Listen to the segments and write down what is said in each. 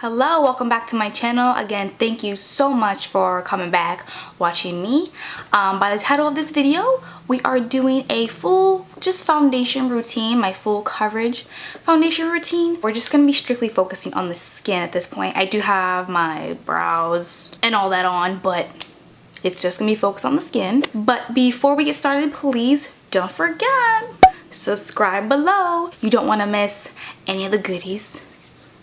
Hello, welcome back to my channel. Again, thank you so much for coming back watching me. By the title of this video, we are doing a full just foundation routine, my full coverage foundation routine. We're just gonna be strictly focusing on the skin at this point. I do have my brows and all that on, but it's just gonna be focused on the skin. But before we get started, please don't forget, subscribe below. You don't wanna miss any of the goodies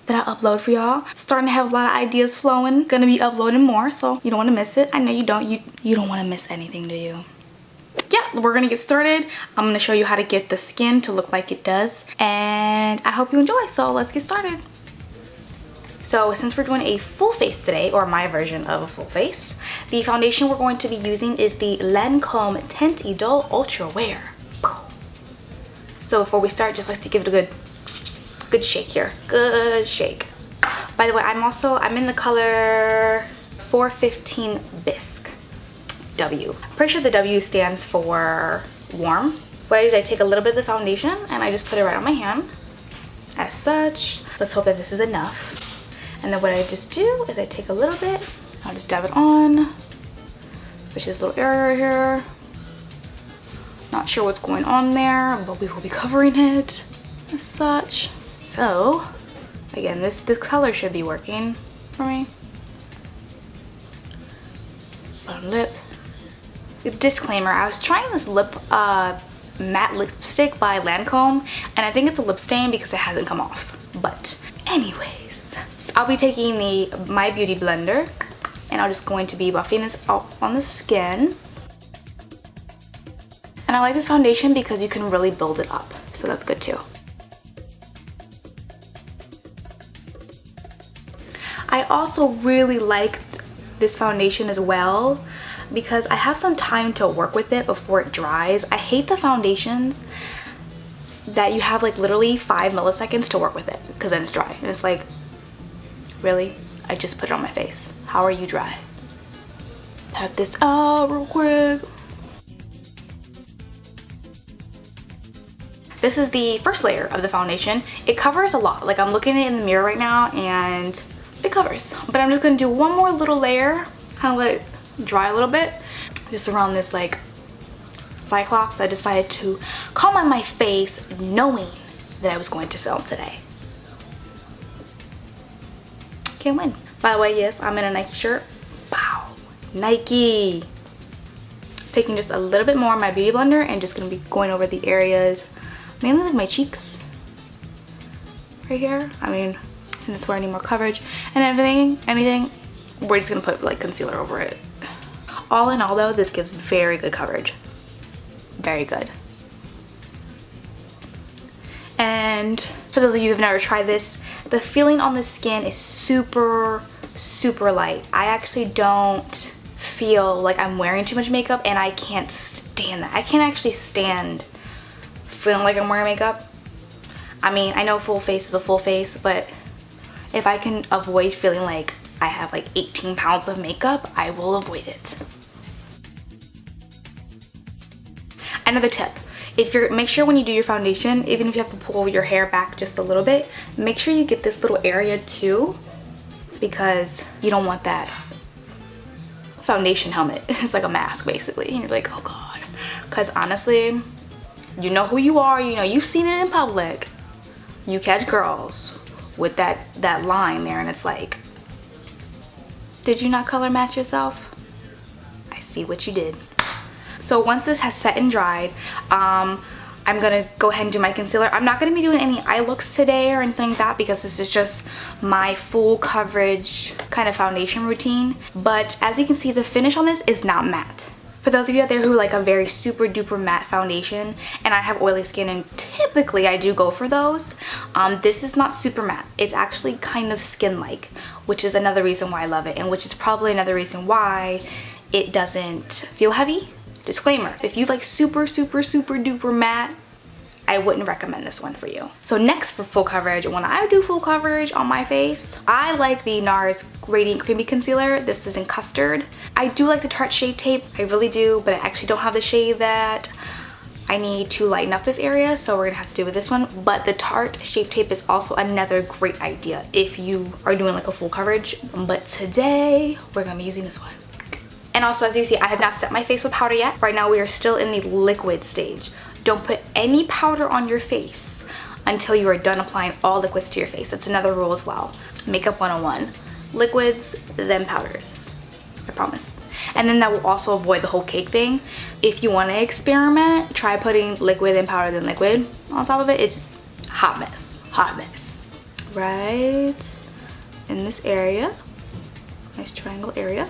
that I upload for y'all. Starting to have a lot of ideas flowing. Gonna be uploading more, so you don't want to miss it. I know you don't. You don't want to miss anything, do you? Yeah, we're gonna get started. I'm gonna show you how to get the skin to look like it does, and I hope you enjoy. So let's get started. So since we're doing a full face today, or my version of a full face, the foundation we're going to be using is the Lancome Teint Idole Ultra Wear. So before we start, just like to give it a good shake here. Good shake. By the way, I'm in the color 415 Bisque W. I'm pretty sure the W stands for warm. What I do is I take a little bit of the foundation and I just put it right on my hand as such. Let's hope that this is enough. And then what I just do is I take a little bit, I'll just dab it on, especially this little area right here. Not sure what's going on there, but we will be covering it as such. So, again, this color should be working for me. Bottom lip. Disclaimer, I was trying this matte lipstick by Lancome, and I think it's a lip stain because it hasn't come off. But anyways, so I'll be taking my beauty blender, and I'm just going to be buffing this out on the skin. And I like this foundation because you can really build it up, so that's good too. I also really like this foundation as well because I have some time to work with it before it dries. I hate the foundations that you have like literally 5 milliseconds to work with it because then it's dry. And it's like, really? I just put it on my face. How are you dry? Pat this out real quick. This is the first layer of the foundation. It covers a lot. Like I'm looking at it in the mirror right now and it covers, but I'm just gonna do one more little layer, kind of let it dry a little bit, just around this like cyclops. I decided to comb on my face knowing that I was going to film today. Can't win. By the way, yes, I'm in a Nike shirt. Wow, Nike. Taking just a little bit more of my beauty blender and just gonna be going over the areas, mainly like my cheeks right here. I mean, since it's where I need more coverage and anything, we're just gonna put like concealer over it. All in all though, this gives very good coverage. Very good. And for those of you who've never tried this, the feeling on the skin is super, super light. I actually don't feel like I'm wearing too much makeup, and I can't stand that. I can't actually stand feeling like I'm wearing makeup. I mean, I know full face is a full face, but if I can avoid feeling like I have like 18 pounds of makeup, I will avoid it. Another tip, make sure when you do your foundation, even if you have to pull your hair back just a little bit, make sure you get this little area too, because you don't want that foundation helmet. It's like a mask basically, and you're like, oh god. Because honestly, you know who you are, you know, you've seen it in public. You catch girls with that line there, and it's like, did you not color match yourself? I see what you did. So once this has set and dried, I'm gonna go ahead and do my concealer. I'm not gonna be doing any eye looks today or anything like that because this is just my full coverage kind of foundation routine. But as you can see, the finish on this is not matte. For those of you out there who like a very super duper matte foundation, and I have oily skin and typically I do go for those, this is not super matte. It's actually kind of skin-like, which is another reason why I love it, and which is probably another reason why it doesn't feel heavy. Disclaimer, if you like super, super, super duper matte, I wouldn't recommend this one for you. So next for full coverage, when I do full coverage on my face, I like the NARS Radiant Creamy Concealer. This is in Custard. I do like the Tarte Shape Tape, I really do, but I actually don't have the shade that I need to lighten up this area, so we're gonna have to do with this one. But the Tarte Shape Tape is also another great idea if you are doing like a full coverage. But today we're gonna be using this one. And also, as you see, I have not set my face with powder yet. Right now we are still in the liquid stage. Don't put any powder on your face until you are done applying all liquids to your face. That's another rule as well. Makeup 101. Liquids, then powders. I promise. And then that will also avoid the whole cake thing. If you want to experiment, try putting liquid and powder then liquid on top of it. It's hot mess. Hot mess. Right in this area. Nice triangle area.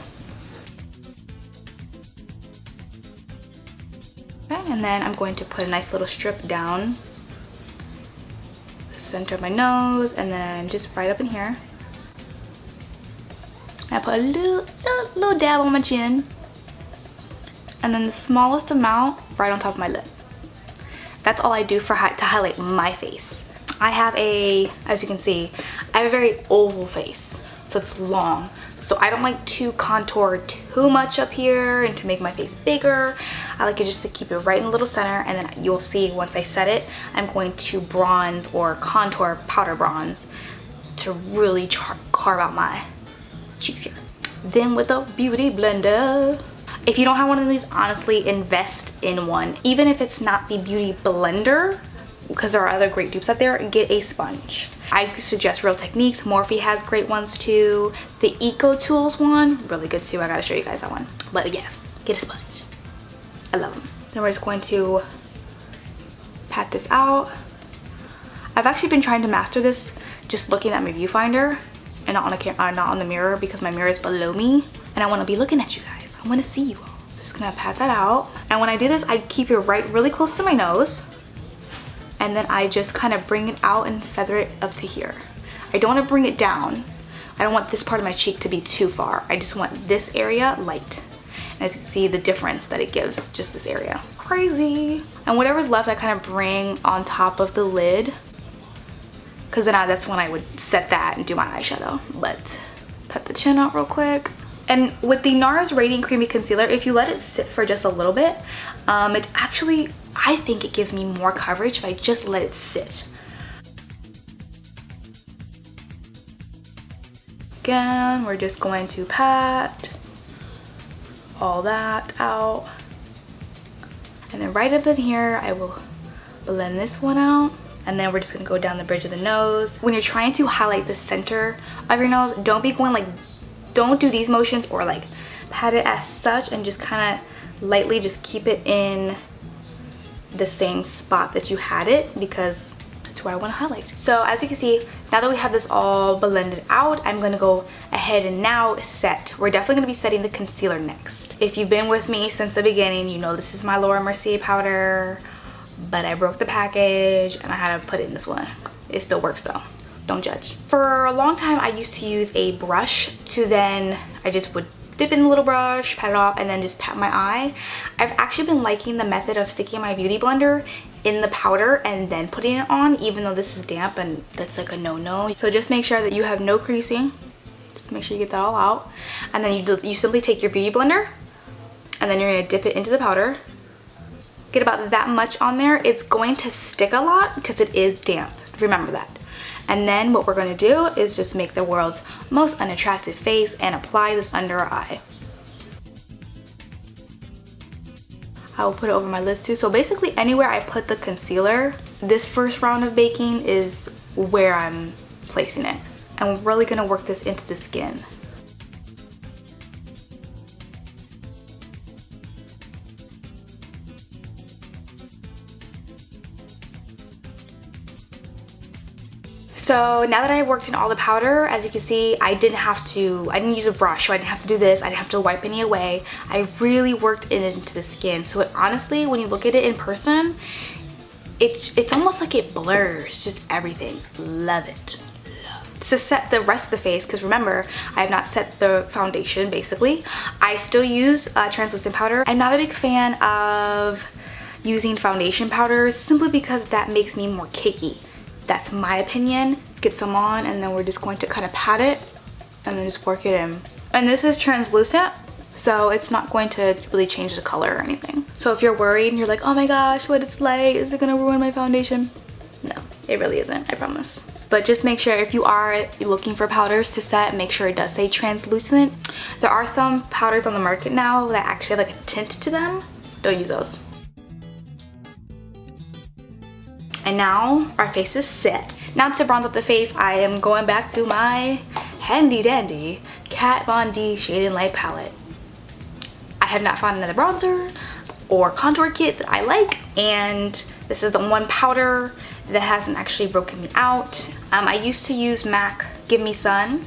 Okay, and then I'm going to put a nice little strip down the center of my nose, and then just right up in here. I put a little dab on my chin, and then the smallest amount right on top of my lip. That's all I do to highlight my face. I have as you can see, I have a very oval face, so it's long. So I don't like to contour too much up here and to make my face bigger. I like it just to keep it right in the little center, and then you'll see once I set it, I'm going to bronze or contour, powder bronze, to really carve out my cheeks here. Then with a beauty blender. If you don't have one of these, honestly invest in one. Even if it's not the beauty blender, because there are other great dupes out there, get a sponge. I suggest Real Techniques. Morphe has great ones too. The Eco Tools one, really good too. I gotta show you guys that one. But yes, get a sponge. I love them. Then we're just going to pat this out. I've actually been trying to master this just looking at my viewfinder and not on the mirror, because my mirror is below me and I want to be looking at you guys. I want to see you all. So just gonna pat that out. And when I do this, I keep it really close to my nose, and then I just kind of bring it out and feather it up to here. I don't want to bring it down. I don't want this part of my cheek to be too far. I just want this area light. And as you can see, the difference that it gives, just this area. Crazy. And whatever's left, I kind of bring on top of the lid, because then that's when I would set that and do my eyeshadow. But put the chin out real quick. And with the NARS Radiant Creamy Concealer, if you let it sit for just a little bit, it's actually, I think it gives me more coverage if I just let it sit. Again, we're just going to pat all that out. And then right up in here, I will blend this one out. And then we're just gonna go down the bridge of the nose. When you're trying to highlight the center of your nose, don't be going like, don't do these motions or like pat it as such, and just kind of lightly just keep it in the same spot that you had it, because that's where I want to highlight. So as you can see, now that we have this all blended out, I'm going to go ahead and now set. We're definitely going to be setting the concealer next. If you've been with me since the beginning, you know this is my Laura Mercier powder, but I broke the package and I had to put it in this one. It still works though. Don't judge. For a long time, I used to use a brush to then, I just would dip in the little brush, pat it off, and then just pat my eye. I've actually been liking the method of sticking my beauty blender in the powder and then putting it on, even though this is damp and that's like a no-no. So just make sure that you have no creasing. Just make sure you get that all out. And then you simply take your beauty blender and then you're gonna dip it into the powder. Get about that much on there. It's going to stick a lot because it is damp. Remember that. And then what we're going to do is just make the world's most unattractive face and apply this under our eye. I will put it over my lids too. So basically anywhere I put the concealer, this first round of baking is where I'm placing it. And we're really going to work this into the skin. So now that I worked in all the powder, as you can see, I didn't use a brush, so I didn't have to do this. I didn't have to wipe any away. I really worked it into the skin. So honestly, when you look at it in person, it's almost like it blurs just everything. Love it. To set the rest of the face, because remember, I have not set the foundation basically. I still use translucent powder. I'm not a big fan of using foundation powders simply because that makes me more cakey. That's my opinion. Get some on, and then we're just going to kind of pat it and then just work it in. And this is translucent, so it's not going to really change the color or anything. So if you're worried and you're like, oh my gosh, what it's light, is it gonna ruin my foundation? No, it really isn't, I promise. But just make sure if you are looking for powders to set, make sure it does say translucent. There are some powders on the market now that actually have like a tint to them. Don't use those. And now our face is set. Now to bronze up the face, I am going back to my handy dandy Kat Von D Shade and Light palette. I have not found another bronzer or contour kit that I like, and this is the one powder that hasn't actually broken me out. I used to use MAC Give Me Sun,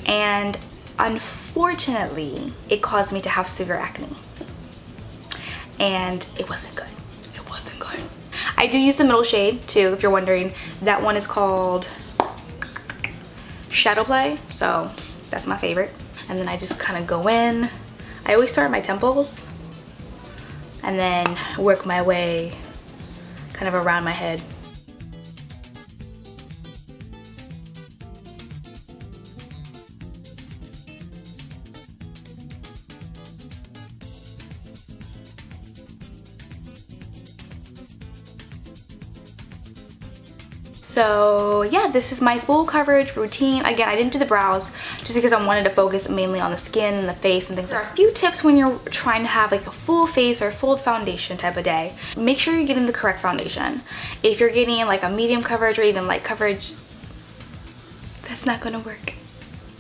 and unfortunately it caused me to have severe acne, and it wasn't good. It wasn't good. I do use the middle shade too, if you're wondering. That one is called Shadow Play, so that's my favorite. And then I just kind of go in. I always start at my temples and then work my way kind of around my head. So yeah, this is my full coverage routine. Again, I didn't do the brows just because I wanted to focus mainly on the skin and the face and things. There are a few tips when you're trying to have like a full face or full foundation type of day. Make sure you're getting the correct foundation. If you're getting like a medium coverage or even light coverage, that's not gonna work.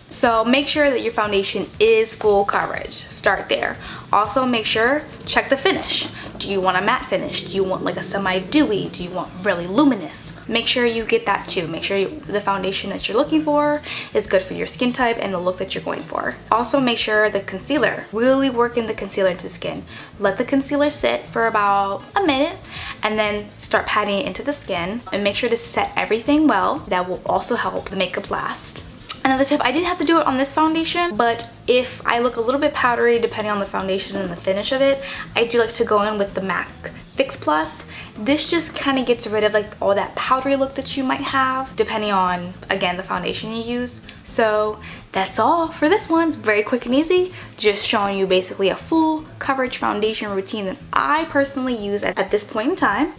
So make sure that your foundation is full coverage. Start there. Also make sure, check the finish. Do you want a matte finish? Do you want like a semi-dewy? Do you want really luminous? Make sure you get that too. Make sure the foundation that you're looking for is good for your skin type and the look that you're going for. Also make sure the concealer, really work in the concealer into the skin. Let the concealer sit for about a minute and then start patting it into the skin, and make sure to set everything well. That will also help the makeup last. Another tip, I didn't have to do it on this foundation, but if I look a little bit powdery depending on the foundation and the finish of it, I do like to go in with the MAC Fix Plus. This just kind of gets rid of like all that powdery look that you might have depending on, again, the foundation you use. So that's all for this one. It's very quick and easy, just showing you basically a full coverage foundation routine that I personally use at this point in time.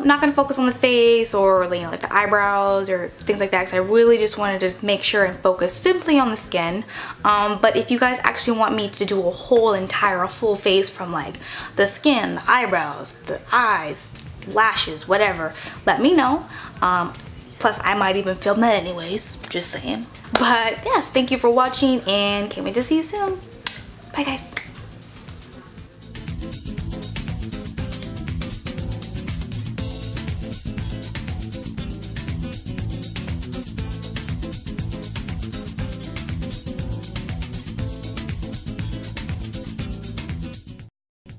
Not gonna focus on the face or, you know, like the eyebrows or things like that, because I really just wanted to make sure and focus simply on the skin. But if you guys actually want me to do a whole entire full face from like the skin, the eyebrows, the eyes, lashes, whatever, let me know. Plus I might even film that anyways, just saying. But yes, thank you for watching and can't wait to see you soon. Bye guys.